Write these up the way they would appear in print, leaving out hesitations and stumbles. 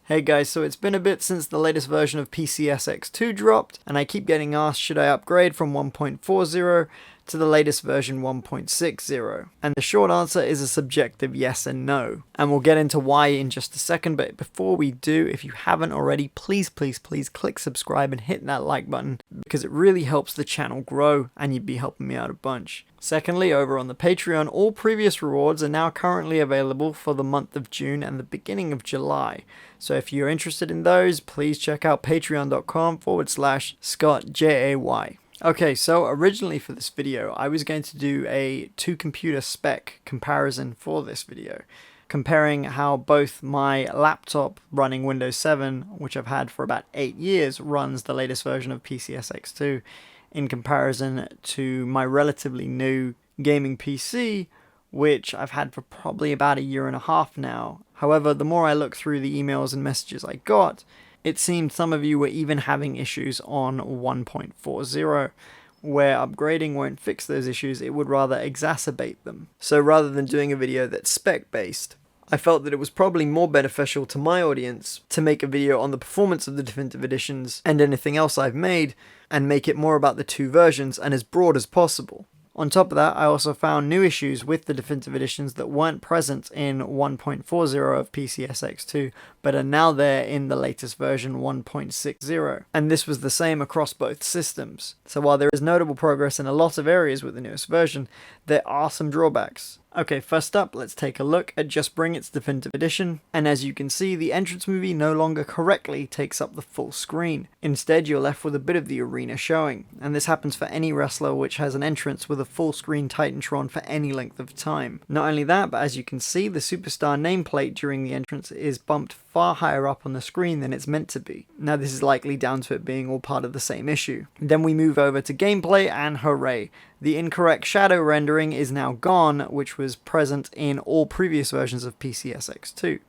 Hey guys, so it's been a bit since the latest version of PCSX2 dropped, and I keep getting asked should I upgrade from 1.40 to the latest version 1.60. And the short answer is a subjective yes and no. And we'll get into why in just a second, but before we do, if you haven't already, please click subscribe and hit that like button, because it really helps the channel grow and you'd be helping me out a bunch. Secondly, over on the Patreon, all previous rewards are now currently available for the month of June and the beginning of July. So if you're interested in those, please check out patreon.com/ScottJay. Okay, so originally for this video, I was going to do a two-computer spec comparison for this video, comparing how both my laptop running Windows 7, which I've had for about 8 years, runs the latest version of PCSX2, in comparison to my relatively new gaming PC, which I've had for probably about a year and a half now. However, the more I look through the emails and messages I got, it seemed some of you were even having issues on 1.40, where upgrading won't fix those issues, it would rather exacerbate them. So rather than doing a video that's spec-based, I felt that it was probably more beneficial to my audience to make a video on the performance of the definitive editions and anything else I've made, and make it more about the two versions and as broad as possible. On top of that, I also found new issues with the definitive editions that weren't present in 1.40 of PCSX2, but are now there in the latest version 1.60. And this was the same across both systems. So while there is notable progress in a lot of areas with the newest version, there are some drawbacks. Okay, first up, let's take a look at Just Bring It's definitive edition, and as you can see, the entrance movie no longer correctly takes up the full screen. Instead, you're left with a bit of the arena showing, and this happens for any wrestler which has an entrance with a full screen Titantron for any length of time. Not only that, but as you can see, the superstar nameplate during the entrance is bumped far higher up on the screen than it's meant to be. Now this is likely down to it being all part of the same issue. Then we move over to gameplay, and hooray! The incorrect shadow rendering is now gone, which was present in all previous versions of PCSX2.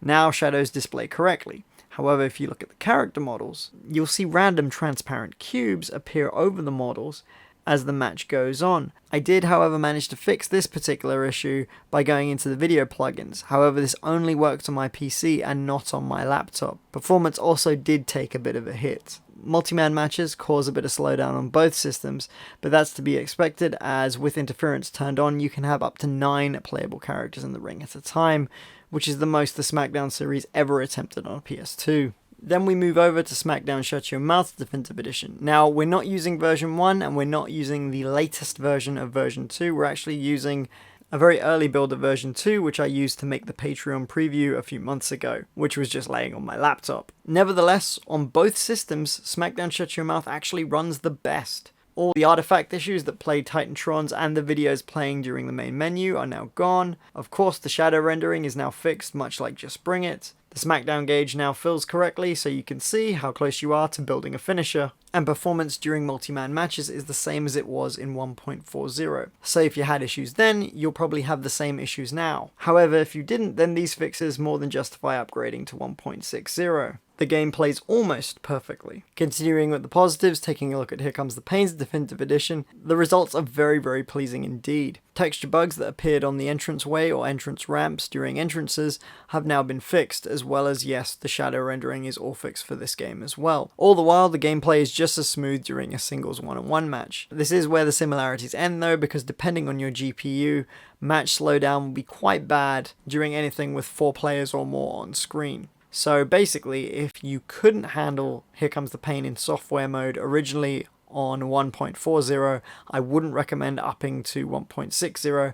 Now shadows display correctly. However, if you look at the character models, you'll see random transparent cubes appear over the models as the match goes on. I did, however, manage to fix this particular issue by going into the video plugins. However, this only worked on my PC and not on my laptop. Performance also did take a bit of a hit. Multi-man matches cause a bit of slowdown on both systems, but that's to be expected, as with interference turned on, you can have up to 9 playable characters in the ring at a time, which is the most the Smackdown series ever attempted on PS2. Then we move over to Smackdown Shut Your Mouth Definitive Edition. Now, we're not using version 1, and we're not using the latest version of version 2, we're actually using a very early build of version 2, which I used to make the Patreon preview a few months ago, which was just laying on my laptop. Nevertheless, on both systems, Smackdown Shut Your Mouth actually runs the best. All the artifact issues that played Titantrons and the videos playing during the main menu are now gone. Of course, the shadow rendering is now fixed, much like Just Bring It. The Smackdown gauge now fills correctly, so you can see how close you are to building a finisher, and performance during multi-man matches is the same as it was in 1.40. So if you had issues then, you'll probably have the same issues now. However, if you didn't, then these fixes more than justify upgrading to 1.60. The game plays almost perfectly. Continuing with the positives, taking a look at Here Comes the Pain's definitive edition, the results are very pleasing indeed. Texture bugs that appeared on the entranceway or entrance ramps during entrances have now been fixed, as well as, yes, the shadow rendering is all fixed for this game as well. All the while, the gameplay is just as smooth during a singles one-on-one match. This is where the similarities end though, because depending on your GPU, match slowdown will be quite bad during anything with 4 players or more on screen. So basically, if you couldn't handle Here Comes the Pain in software mode originally on 1.40, I wouldn't recommend upping to 1.60,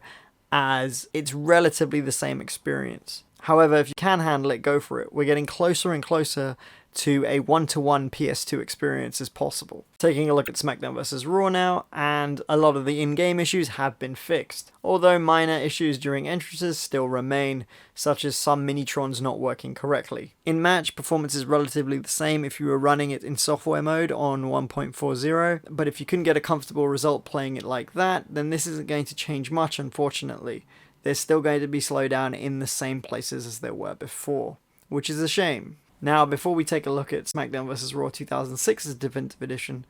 as it's relatively the same experience. However, if you can handle it, go for it. We're getting closer and closer to a one-to-one PS2 experience as possible. Taking a look at Smackdown vs. Raw now, and a lot of the in-game issues have been fixed, although minor issues during entrances still remain, such as some Minitrons not working correctly. In match, performance is relatively the same if you were running it in software mode on 1.40, but if you couldn't get a comfortable result playing it like that, then this isn't going to change much, unfortunately. There's still going to be slowdown in the same places as there were before, which is a shame. Now, before we take a look at Smackdown vs. Raw 2006's definitive edition,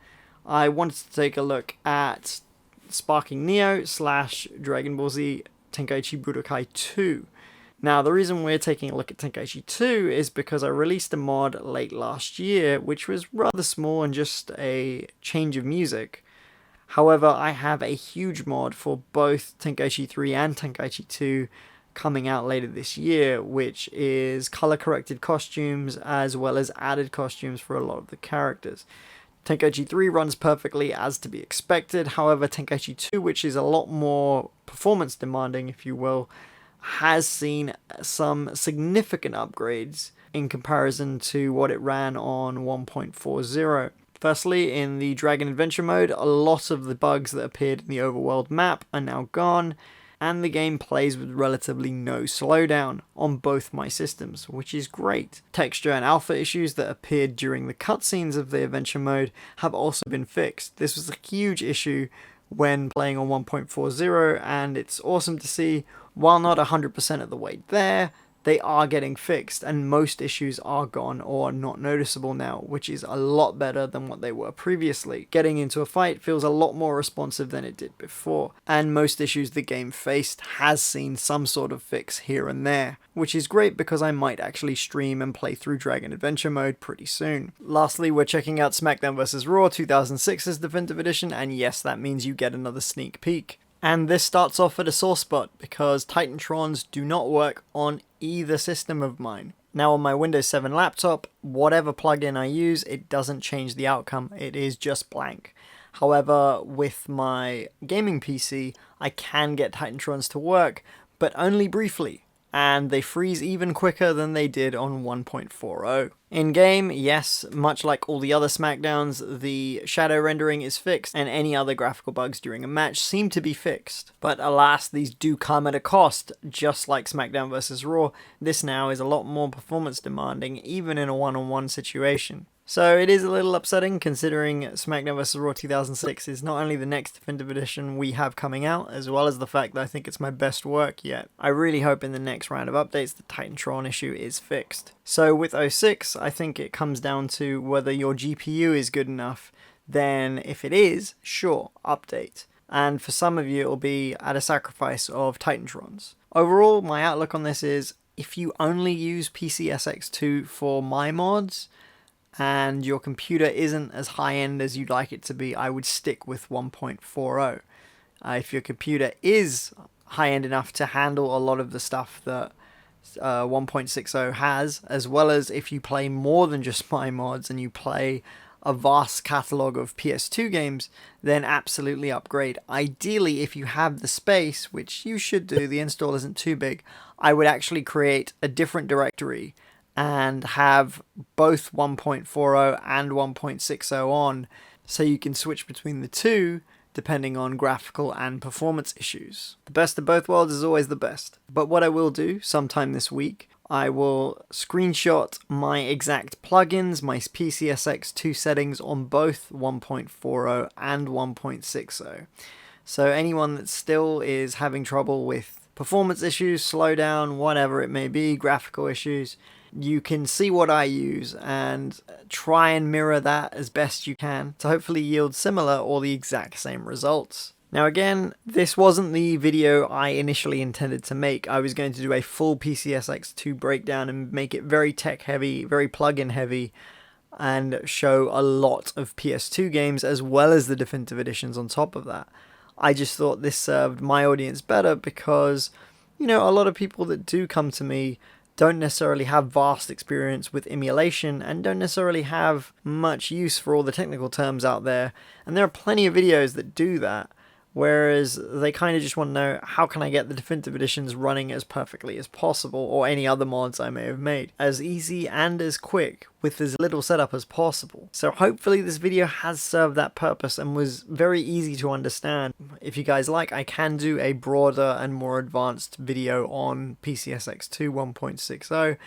I wanted to take a look at Sparking Neo / Dragon Ball Z Tenkaichi Budokai 2. Now, the reason we're taking a look at Tenkaichi 2 is because I released a mod late last year, which was rather small and just a change of music. However, I have a huge mod for both Tenkaichi 3 and Tenkaichi 2 coming out later this year, which is color-corrected costumes as well as added costumes for a lot of the characters. Tenkaichi 3 runs perfectly as to be expected, however Tenkaichi 2, which is a lot more performance demanding, if you will, has seen some significant upgrades in comparison to what it ran on 1.40. Firstly, in the Dragon Adventure mode, a lot of the bugs that appeared in the overworld map are now gone, and the game plays with relatively no slowdown on both my systems, which is great. Texture and alpha issues that appeared during the cutscenes of the adventure mode have also been fixed. This was a huge issue when playing on 1.40, and it's awesome to see, while not 100% of the way there, they are getting fixed, and most issues are gone or not noticeable now, which is a lot better than what they were previously. Getting into a fight feels a lot more responsive than it did before, and most issues the game faced has seen some sort of fix here and there, which is great because I might actually stream and play through Dragon Adventure mode pretty soon. Lastly, we're checking out Smackdown vs. Raw 2006's Definitive Edition, and yes, that means you get another sneak peek. And this starts off at a sore spot, because Titantrons do not work on either system of mine. Now on my Windows 7 laptop, whatever plugin I use, it doesn't change the outcome, it is just blank. However, with my gaming PC, I can get Titantrons to work, but only briefly, and they freeze even quicker than they did on 1.40. In-game, yes, much like all the other Smackdowns, the shadow rendering is fixed, and any other graphical bugs during a match seem to be fixed. But alas, these do come at a cost. Just like Smackdown vs. Raw, this now is a lot more performance demanding, even in a one-on-one situation. So it is a little upsetting, considering Smackdown vs. Raw 2006 is not only the next Definitive Edition we have coming out, as well as the fact that I think it's my best work yet. I really hope in the next round of updates the Titantron issue is fixed. So with 06, I think it comes down to whether your GPU is good enough. Then if it is, sure, update. And for some of you it'll be at a sacrifice of Titantrons. Overall, my outlook on this is, if you only use PCSX2 for my mods, and your computer isn't as high-end as you'd like it to be, I would stick with 1.40. If your computer is high-end enough to handle a lot of the stuff that 1.60 has, as well as if you play more than just my mods and you play a vast catalogue of PS2 games, then absolutely upgrade. Ideally, if you have the space, which you should do, the install isn't too big, I would actually create a different directory and have both 1.40 and 1.60 on, so you can switch between the two depending on graphical and performance issues. The best of both worlds is always the best. But what I will do sometime this week, I will screenshot my exact plugins, my PCSX2 settings on both 1.40 and 1.60. So anyone that still is having trouble with performance issues, slowdown, whatever it may be, graphical issues, you can see what I use and try and mirror that as best you can to hopefully yield similar or the exact same results. Now again, this wasn't the video I initially intended to make. I was going to do a full PCSX2 breakdown and make it very tech heavy, very plugin heavy, and show a lot of PS2 games as well as the definitive editions on top of that. I just thought this served my audience better because, you know, a lot of people that do come to me don't necessarily have vast experience with emulation and don't necessarily have much use for all the technical terms out there. And there are plenty of videos that do that, whereas they kind of just want to know, how can I get the definitive editions running as perfectly as possible, or any other mods I may have made, as easy and as quick with as little setup as possible. So hopefully this video has served that purpose and was very easy to understand. If you guys like, I can do a broader and more advanced video on PCSX2 1.60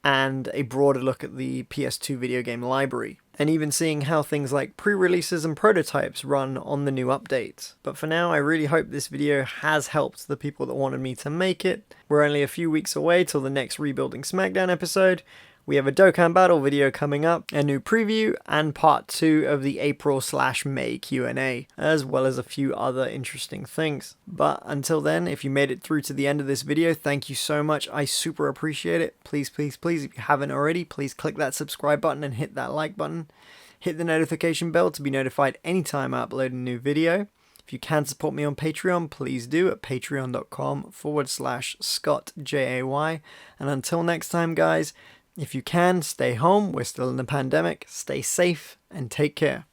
and a broader look at the PS2 video game library, and even seeing how things like pre-releases and prototypes run on the new updates. But for now, I really hope this video has helped the people that wanted me to make it. We're only a few weeks away till the next Rebuilding Smackdown episode, We have a Dokkan Battle video coming up, a new preview, and part 2 of the April/May Q&A, as well as a few other interesting things. But until then, if you made it through to the end of this video, thank you so much. I super appreciate it. Please, please, please, if you haven't already, please click that subscribe button and hit that like button. Hit the notification bell to be notified anytime I upload a new video. If you can support me on Patreon, please do at patreon.com/ScottJay. And until next time, guys, if you can, stay home. We're still in the pandemic. Stay safe and take care.